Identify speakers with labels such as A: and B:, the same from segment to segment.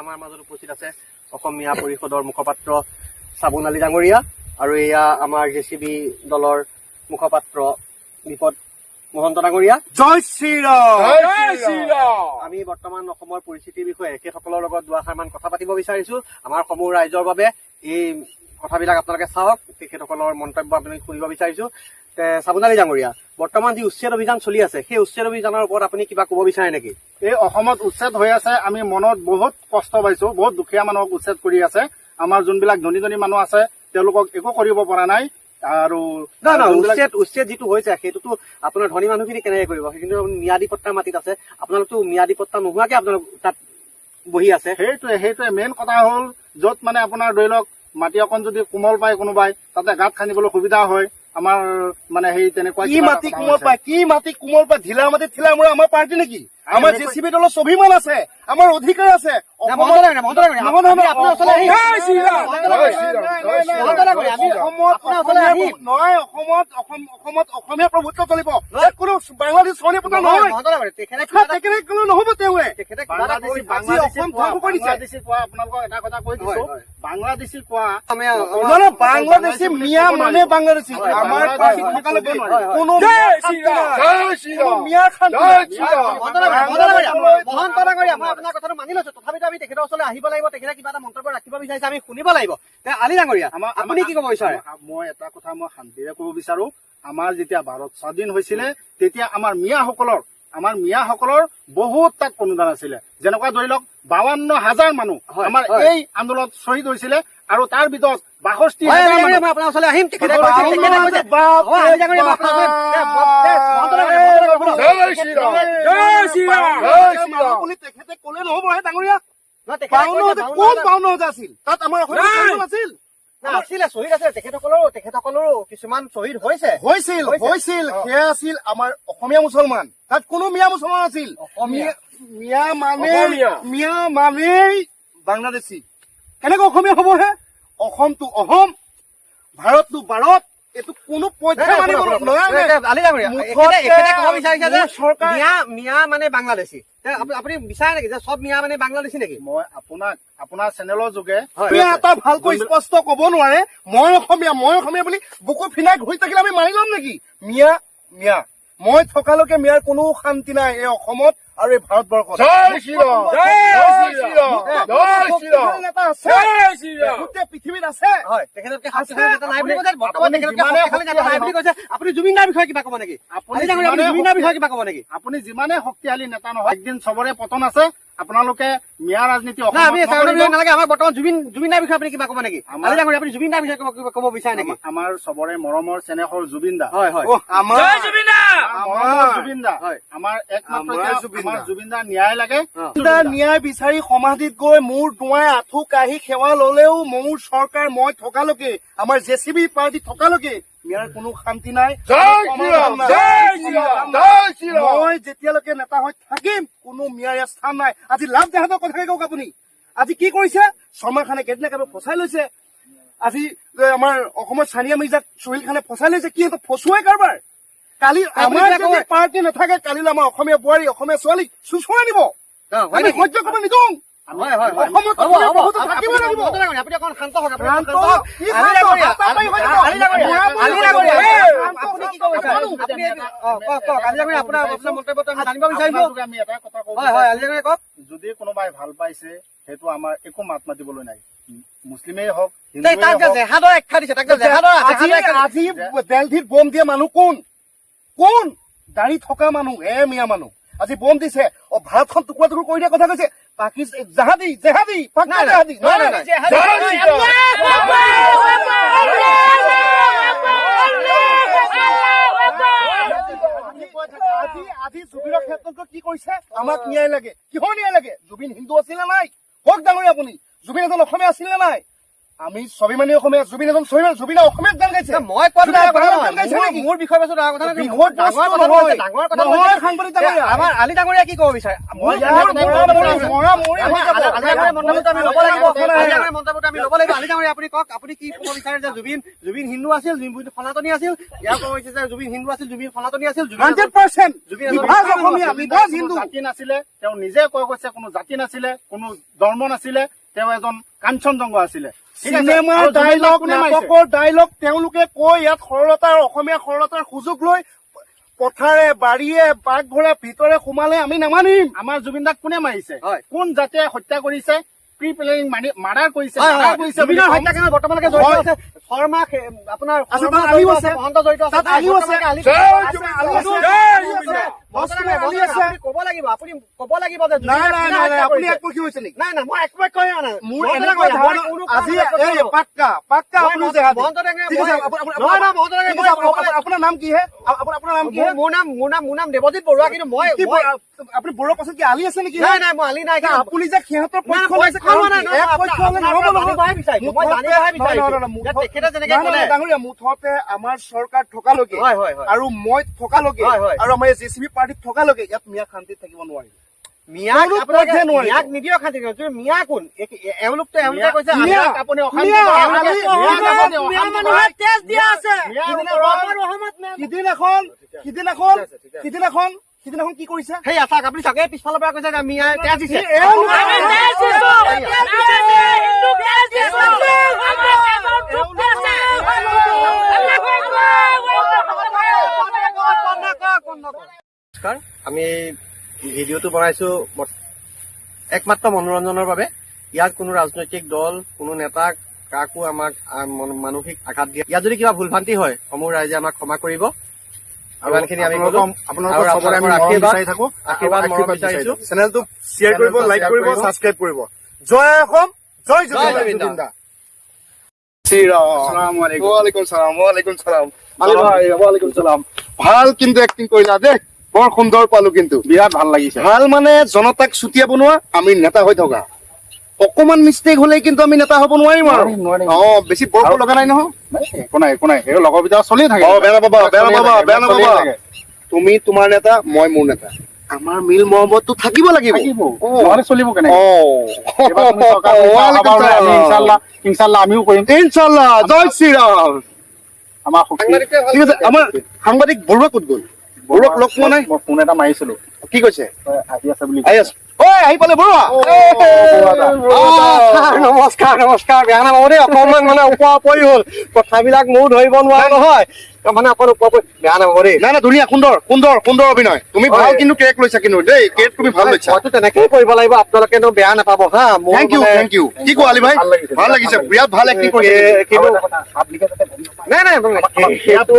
A: আমাৰ মাজত উপস্থিত আছে অসমীয়া পৰিষদৰ মুখপাত্ৰ চাবুন আলী ডাঙৰীয়া আৰু এয়া আমাৰ জেচিবি দলৰ মুখপাত্ৰ বিপদ মহন্ত ডাঙৰীয়া।
B: জয় শ্ৰীৰাম।
C: জয় শ্ৰীৰাম।
A: আমি বৰ্তমান অসমৰ পৰিস্থিতিৰ বিষয়ে এখেতসকলৰ লগত দুআষাৰমান কথা পাতিব বিচাৰিছো। আমাৰ সমূহ ৰাইজৰ বাবে এই কথাবিলাক আপোনালোকে চাওক, তেখেতসকলৰ মন্তব্য আমি শুনিব বিচাৰিছো। চাবুন আলী ডাঙৰীয়া, বৰ্তমান যি উচ্ছেদ অভিযান চলি আছে সেই উচ্ছেদ অভিযানৰ ওপৰত আপুনি কিবা ক'ব বিচাৰে নেকি?
B: এই অসমত উচ্ছেদ হৈ আছে, আমি মনত বহুত কষ্ট পাইছো। বহুত দুখীয়া মানুহক উচ্ছেদ কৰি আছে। আমাৰ যোনবিলাক ধনী ধনী মানুহ আছে তেওঁলোকক একো কৰিব পৰা নাই। আৰু
A: উচ্ছেদ যিটো হৈছে সেইটোতো আপোনাৰ ধনী মানুহখিনি কেনেকে কৰিব? কিন্তু ম্যাদী পট্টাৰ মাটিত আছে, আপোনালোকতো ম্যাদী পট্টা নোহোৱাকে আপোনালোক তাত বহি আছে।
B: সেইটোৱে মেইন কথা হ'ল, য'ত মানে আপোনাৰ ধৰি লওক মাটি অকণ যদি কোমল পায় কোনোবাই, তাতে গাঁত খান্দিবলৈ সুবিধা হয়। আমাৰ মানে সেই তেনেকুৱা
C: কি মাটি কোমল পায়, কি মাটি কোমল পায়? ঢিলা মাটি ঠিলা মৰে আমাৰ পাৰ্টি নেকি? আমাৰ জেচিবি দলৰ স্বাভিমান আছে, আমাৰ অধিকাৰ আছে। অসমত অসমীয়া প্ৰভুত্ব চলিব, কোনো বাংলাদেশ স্বনিপতা নহয়। নহব তেওঁৱে
B: আপোনালোকক এটা কথা কৈ দিছো, বাংলাদেশী কোৱা
C: বাংলাদেশী মিয়া মানে বাংলাদেশী। আমাৰ কোনো মিয়াৰ
A: মহন্ত ডাঙৰীয়া, মই আপোনাৰ কথাটো মানি লৈছো, তথাপিতো আমি তেখেতৰ ওচৰলৈ আহিব লাগিব, তেখেতে কিবা এটা মন্তব্য ৰাখিব বিচাৰিছে, আমি শুনিব লাগিব। আলী ডাঙৰীয়া, আপুনি কি ক'ব বিচাৰে?
B: মই এটা কথা মই শান্তিৰে ক'ব বিচাৰো, আমাৰ যেতিয়া ভাৰত স্বাধীন হৈছিলে তেতিয়া আমাৰ মিয়াসকলৰ বহুত তাত অনুদান আছিলে। যেনেকুৱা ধৰি লওক 52,000 মানুহ আমাৰ এই আন্দোলনত শ্বহীদ হৈছিলে, আৰু তাৰ ভিতৰত 62,000
A: মই আপোনাৰ ওচৰলৈ আহিম।
C: তেখেতে ক'লে নহব হে ডাঙৰীয়া।
B: কোন 52,000 আছিল? তাত আমাৰ আছিল
A: শ্বহীদ আছে, তেখেতসকলৰো কিছুমান শ্বহীদ
C: হৈছিল। সেয়া আছিল আমাৰ অসমীয়া মুছলমান। তাত কোনো মিয়া মুছলমান আছিল। মিয়া মানেই বাংলাদেশী। কেনেকৈ অসমীয়া হব হে? অসমটো অসম, ভাৰতটো ভাৰত, এইটো কোনো পধ্যে মানিব
A: মিয়া মানে বাংলাদেশী। আপুনি বিচাৰে নেকি যে চব মিয়া মানে বাংলাদেশী নেকি?
B: মই আপোনাৰ চেনেলৰ যোগে
C: এটা ভালকৈ স্পষ্ট কব নোৱাৰে মই অসমীয়া বুলি বুকু ফিনাই ঘূৰি থাকিলে আমি মানি ল'ম নেকি? মিয়া মই থকালৈকে মিয়াৰ কোনো শান্তি নাই এই অসমত আৰু এই ভাৰতবৰ্ষত। গোটেই পৃথিৱীত আছে।
A: আপুনি জুবিন দাৰ বিষয়ে কিবা ক'ব নেকি?
B: আপুনি যিমানে শক্তিশালী নেতা নহয়, একদিন চবৰে পতন আছে। আপোনালোকে মিয়া ৰাজনীতি
A: নালাগে, আমাৰ বৰ্তমান জুবিন দাৰ বিষয়ে আপুনি কিবা ক'ব নেকি? আপুনি জুবিন দাৰ বিষয়ে ক'ব বিচাৰে নেকি?
B: আমাৰ চবৰে মৰমৰ চেনেহৰ জুবিন দা, আমাৰ একমাত্ৰ জুবিন দা ন্যায় লাগে।
C: ন্যায় বিচাৰি সমাধিত গৈ মূৰ ধোৱাই আঁঠু কাঢ়ি সেৱা ললেও মোৰ চৰকাৰ মই থকালৈকে, আমাৰ জেচিবি পাৰ্টি থকালৈকে মিয়াৰ কোনো শান্তি নাই। মই যেতিয়ালৈকে নেতা হৈ থাকিম কোনো মিয়াৰ স্থান নাই। আজি লাভ দেহাতৰ কথাকে কওক আপুনি। আজি কি কৰিছে? শৰ্মা খানে কেইদিনাকে ফচাই লৈছে। আজি আমাৰ অসমৰ ছানিয়া মিৰ্জাক সোহেল খানে ফচাই লৈছে। কি এটা ফচুৱাই কাৰবাৰ? কালি আমাৰ যদি পাৰ্টি নাথাকে, কালিলৈ আমাৰ অসমীয়া বোৱাৰী অসমীয়া ছোৱালীক চুচুৱাই নিব। আমি সহ্য কৰিব নিদিওঁ।
B: যদি কোনোবাই ভাল পাইছে সেইটো আমাৰ একো মাত মাতিবলৈ নাই, মুছলিমেই হওক।
C: আজি দেলহিত বম দিয়া মানুহ কোন? দাড়ি থকা মানুহ, মিয়া মানুহ আজি বম দিছে। ভাৰতখন টুকুৰা টুকুৰ কৰি দিয়া কথা কৈছে। পাকিস্তান জেহাদী আজি জুবিনৰ ক্ষেত্ৰত কি কৰিছে? আমাক ন্যায় লাগে। কিহৰ ন্যায় লাগে? জুবিন হিন্দু আছিল নে নাই? কওক ডাঙৰীয়া আপুনি, জুবিন এজন অসমীয়া আছিল নে নাই? আমি স্বাভিমানী অসমীয়া, জুবিন এজন জুবিনে অসমীয়াত গান গাইছে।
A: মই কোৱা
C: জুবিনে
A: কথা
C: বাংলাত
A: নহয়।
C: গান গাইছে নেকি?
A: মোৰ বিষয়বস্তু ডাঙৰ কথা নহয়।
C: বিষয়বস্তু
A: ডাঙৰ কথা
C: নহয়।
A: কৈছে, ডাঙৰ কথা
C: নহয়,
A: কৈছে।
C: সাংবাদিক ডাঙৰীয়া।
A: আমাৰ আলি ডাঙৰীয়া কি ক'ব বিচাৰে?
C: মই ইয়াৰ মৰা-মৰি হৈ যাব।
A: আলি ডাঙৰীয়াৰ মন্তব্যটো আমি ল'ব লাগিব। আলি ডাঙৰীয়াৰ মন্তব্যটো আমি ল'ব লাগিব। আলি ডাঙৰীয়া আপুনি কওক, আপুনি কি ক'ব বিচাৰে যে জুবিন হিন্দু আছিল, জুবিন সনাতনী আছিল? ইয়াৰ ক'ব হৈছে যে জুবিন হিন্দু আছিল, জুবিন সনাতনী আছিল,
C: 100%
A: জুবিন
C: বিভাগ অসমীয়া, বিভাগ হিন্দু।
B: জাতি নাছিলে, তেওঁ নিজে কৈ কৈছে কোনো জাতি নাছিলে, কোনো ধৰ্ম নাছিলে, তেওঁ এজন কাঞ্চনজংঘ আছিলে। ঠিক আছে?
C: চিনেমাৰ
B: আৰু জুবিন
C: ডাইলগ,
B: কোনে মাৰিছে?
C: নাটকৰ ডাইলগ তেওঁলোকে কৈ ইয়াত সৰলতাৰ অসমীয়া সৰলতাৰ সুযোগ লৈ পথাৰে বাৰীয়ে পাকঘৰে ভিতৰে সোমালে আমি নামানিম।
B: আমাৰ জুবিন দাক কোনে মাৰিছে?
A: হয়।
B: কোন জাতিয়ে হত্যা কৰিছে? প্ৰি প্লেনিং মাৰ্ডাৰ কৰিছে,
A: হয়,
B: মাৰ্ডাৰ
A: হয়।
B: কৰিছে বুলি
A: জুবিনৰ
B: কওঁ।
A: হত্যাকাণ্ডত বৰ্তমানলৈকে জড়িত আছে শৰ্মা, আপোনাৰ
C: আছে,
A: শৰ্মা
C: তাত আলিও
A: জড়িত
C: আছে।
A: আছে, মহন্ত জড়িত আছে,
C: তাত আলিও আছে।
A: বৰ্তমানলৈকে আলি-
C: জয়
A: আছে,
C: জুবিন,
A: আলি
C: আছে।
A: আছে।
C: জয়
A: আলি
C: জুবিন।
A: আছে।
C: বৰ্তমানলৈকে আলি আছে।
A: আপুনি ক'ব লাগিব, আপুনি ক'ব লাগিব যে
C: নাই
A: জুবিনে
C: নাই
A: কোনে
C: নাই নাই,
A: হত্যা
C: আপুনি
A: কৰিছে।
C: একপক্ষী হৈছে নেকি?
A: নাই নাই, মই একপক্ষ হোৱা নাই।
C: মোৰ
A: মহন্ত
C: এনেকুৱা
A: ডাঙৰীয়া,
C: ধাৰণা
A: মই কোনো
C: আজি
A: কাৰণত
C: এই
A: একপক্ষ
C: পাক্কা
A: নহয়।
C: আপুনি যে আজি
A: মহন্ত ডাঙৰীয়া,
C: ঠিক আছে,
A: মই-
C: আপোনাৰ
A: নহয়, নহয়, মহন্ত ডাঙৰীয়া, মই ক'ব লাগিব।
C: আপোনাৰ নাম কি হে? আপোনাৰ নাম কি হে?
A: মোৰ নাম দেৱজিৎ বৰুৱা, কিন্তু
C: কি আপুনি বড়ো পাছত কি আলি আছে নেকি?
A: নাই নাই, মই আলি নাই। কিন্তু
C: আপুনি যে সিহঁতৰ
A: নাই,
C: পক্ষ
A: মই
C: লৈছে,
A: কোৱা
C: কাৰণ
A: নাই,
C: কি?
A: নহয়,
C: এক পক্ষ হ'লে
A: আপোনাৰ
C: নহ'ব
A: পৰা
C: নহয়।
A: জানিবহে বিচাৰিছো, মই
C: মুঠতে-
A: জানিবহে বিচাৰিছো।
C: নহয়, নহয়,
A: যে তেখেতে যেনেকে
C: নহয়,
A: ক'লে।
C: নহয়, ডাঙৰীয়া, মুঠতে আমাৰ চৰকাৰ থকালৈকে
A: হয়, হয়, হয়।
C: আৰু মই থকালৈকে
A: হয়, হয়।
C: আৰু আমাৰ এই জেচিবি পাৰ্টিত থকালৈকে ইয়াত মিয়া শান্তিত থাকিব নোৱাৰি।
A: মিয়াক
C: তেওঁলোক
A: আপোনালোকে
C: পক্ষে নোৱাৰিব।
A: মিয়াক নিদিয়ক শান্তি কৰিব। তুমি মিয়া কোন? এওঁলোকে কৈছে
C: মিয়া,
A: আমাক আপুনি অশান্তি
C: মিয়া,
A: কৰে।
C: আমি-
A: মিয়াক আপুনি অশান্তি কৰে।
C: সিদিনাখন কি কৰিছে?
A: সেই আছাক আপুনি চাগে পিছফালৰ পৰা কৈছে যে মিয়াই তেজ দিছে। নমস্কাৰ, আমি ভিডিঅ'টো বনাইছো একমাত্ৰ মনোৰঞ্জনৰ বাবে। ইয়াত কোনো ৰাজনৈতিক দল, কোনো নেতাক কাকো আমাক মানসিক আঘাত দিয়া। ইয়াত যদি কিবা ভুল ভ্ৰান্তি হয় সমূহ ৰাইজে আমাক ক্ষমা কৰিব। ইমানখিনি আমি ক'লো।
B: আপোনালোকৰ
A: আৰু
B: চবৰে আমি
A: আপোনালোকৰ
B: মৰম
A: আশীৰ্বাদ
B: বিচাৰি থাকো।
A: আশীৰ্বাদ মৰম বিচাৰিছো।
C: চেনেলটো শ্বেয়াৰ কৰিব, লাইক কৰিব,
B: কৰিব,
C: ছাবস্ক্ৰাইব কৰিব। জয় অসম, জয়
A: জয়
C: জুবিন
A: জুবিন
C: দা। ওয়ালাইকুম সালাম। আলী ভাই, ওয়ালাইকুম সালাম। ভাল কিন্তু এক্টিং কৰিলা দেই, বৰ সুন্দৰ পালো কিন্তু।
B: বিৰাট ভাল লাগিছে।
C: ভাল মানে জনতাক চুতীয়া বনোৱা, আমি নেতা হৈ থকা। অকমান মিষ্টেক হলে কিন্তু আমি নেতা হ'ব নোৱাৰিম আৰু।
B: নোৱাৰিম।
C: বেছি বৰফ লগা নাই নহয়।
B: একো নাই, একো নাই, এই লগৰ ভিতৰত চলিয়ে থাকে।
C: বেয়া নাপাবা, বেয়া নাপাবা, বেয়া
B: চলিয়ে
C: নাপাবা।
B: থাকে।
C: তুমি তোমাৰ নেতা, মই মোৰ নেতা। আমাৰ মিল মহব্বতটো থাকিব লাগিব।
B: থাকিব। নহ'লে চলিব কেনেকে?
C: অ'।
B: এইবাৰ তুমি চৰকাৰ কৰিছা,
C: ওয়ালাইকুম
B: অহাবাৰলৈ আমি
C: সালাম।
B: ইনশাল্লাহ আমিও কৰিম।
C: ইনশাল্লাহ, জয় শ্ৰীৰাম।
B: আমাৰ শক্তি।
C: ঠিক আছে, আমাৰ সাংবাদিক বৰুৱা ক'ত গ'ল? বৰুৱাক লগ পোৱা নাই?
B: মই ফোন এটা মাৰিছিলো,
C: কি কৈছে?
B: আহি আছে বুলি
C: আহি আছে। আহি পালে বৰুৱা।
A: নমস্কাৰ নমস্কাৰ, বেয়া নাপাব দেই, অকণমান মানে ওপৰা-ওপৰি হ'ল। কথাবিলাক ময়ো ধৰিব নোৱাৰো নহয়, মানে অকণ ওপৰা-ওপৰি, বেয়া নাপাব দেই।
C: নাই নাই, ধুনীয়া, সুন্দৰ সুন্দৰ সুন্দৰ অভিনয়। তুমি ভাল
A: হয়।
C: কিন্তু কেৰেক্ট লৈছা কিন্তু দেই, কেৰেক্ট তুমি ভাল লৈছা।
A: মইতো তেনেকেই কৰিব লাগিব, আপোনালোকেনো বেয়া নাপাব হা। মোৰ
C: থেংক ইউ,
A: মানে-
C: থেংক ইউ। কি কোৱা আলী ভাই?
B: ভাল লাগিছে।
C: ভাল লাগিছে, বিৰাট ভাল এক্টিং কৰিছে।
A: কিন্তু
B: পাব্লিকে যাতে গম নাপায়।
A: নাই নাই,
B: সেইটো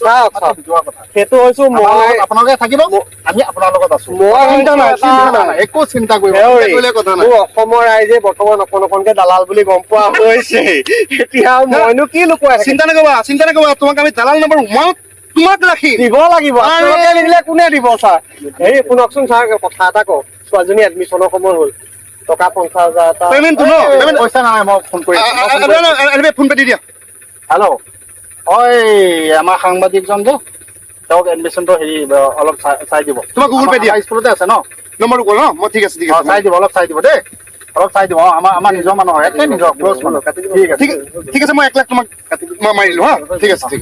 A: চাওক, চাওক।
B: ভিতৰুৱা কথা।
A: সেইটো হৈছো মই।
B: আপোনালোকে থাকিব, আমি আপোনাৰ লগত আছো।
A: মই
C: চিন্তা নাই, চিন্তা
A: এটা-
C: নাই, একো চিন্তা কৰিব
A: হেৰি,
C: কৰিলে কথা নাই।
A: মোৰ অসমৰ ৰাইজে বৰ্তমান অকণ অকণকে দালাল বুলি গম পোৱা হৈছে। এতিয়া মইনো কি লুকুৱাই থাকিম?
C: চিন্তা নকৰিবা, চিন্তা নকৰিবা, তোমাক আমি দালাল নম্বৰ মই তোমাক ৰাখিম।
A: দিব লাগিব, আপোনালোকে নিদিলে কোনে দিব ছাৰ? হেৰি শুনকচোন ছাৰ, কথা এটা কওক। ছোৱালীজনী এডমিশ্যনৰ সময় হ'ল, টকা 50,000 এটা।
C: পেমেণ্টটো ন? পেমেণ্ট
B: পইচা নাই, মই ফোন কৰি
C: ফোন পে দি দিয়া।
B: হেল্ল', আমাৰ সাংবাদিকজন যে, তেওঁক এডমিশ্যনটো হেৰি অলপ চাই দিব।
C: তোমাক গুগল পে' দিয়া।
B: আমাৰ স্কুলতে আছে ন?
C: নম্বৰটো ক'ল ন? মই ঠিক আছে, ঠিক আছে।
B: চাই দিব, অলপ চাই দিব দেই, অলপ চাই দিব। আমাৰ নিজৰ মানুহ, একে নিজৰ ক্ল'জ মানুহ। ঠিক আছে।
C: ঠিক আছে, মই 1 লাখ তোমাক মই মাৰি দিলো হা। ঠিক আছে, ঠিক আছে।